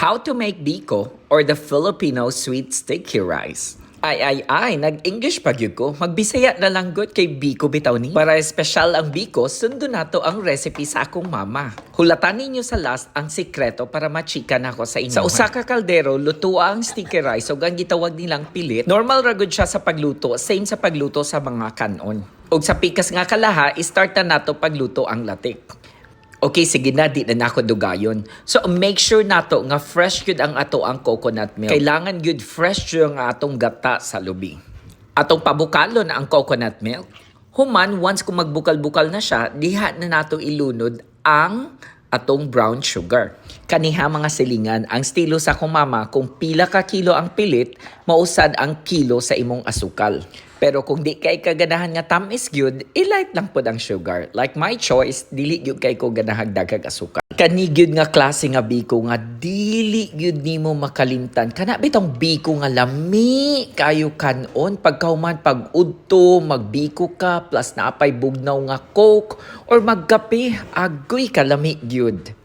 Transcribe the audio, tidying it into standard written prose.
How to make biko or the Filipino sweet sticky rice. Ay, nag-English pa gyud ko. Magbisaya na lang gud kay biko bitaw ni. Para espesyal ang biko, sundo nato ang recipe sa akong mama. Hulatan ninyo sa last ang sikreto para machika na ako sa inyo. Sa usa ka kaldero, lutua ang sticky rice ug ang gitawag nilang pilit. Normal ra gud siya sa pagluto, same sa pagluto sa mga kanon. Ug sa pikas nga kalaha, start na nato pagluto ang latik. Okay, sige na, di na ako dugayon. So, make sure nato nga fresh yun ang ato ang coconut milk. Kailangan yun fresh yun ang atong gata sa lubi. Atong pabukalo na ang coconut milk. Human, once kung magbukal-bukal na siya, diha na nato ilunod ang atong brown sugar. Kaniha mga silingan, ang estilo sa akong mama, kung pila ka kilo ang pilit, mausad ang kilo sa imong asukal. Pero kung di kay kaganahan nga tamis gyud, i-light lang pod ang sugar. Like my choice, dili gyud kay ko ganahag daghag asukal. Kani gyud nga klase nga biko nga dili gyud nimo makalimtan. Kana bitong biko nga lami kayo kanon pagkahuman pag-udto, magbiko ka plus naapay bugnaw nga coke or magkape, agoy kalami gyud.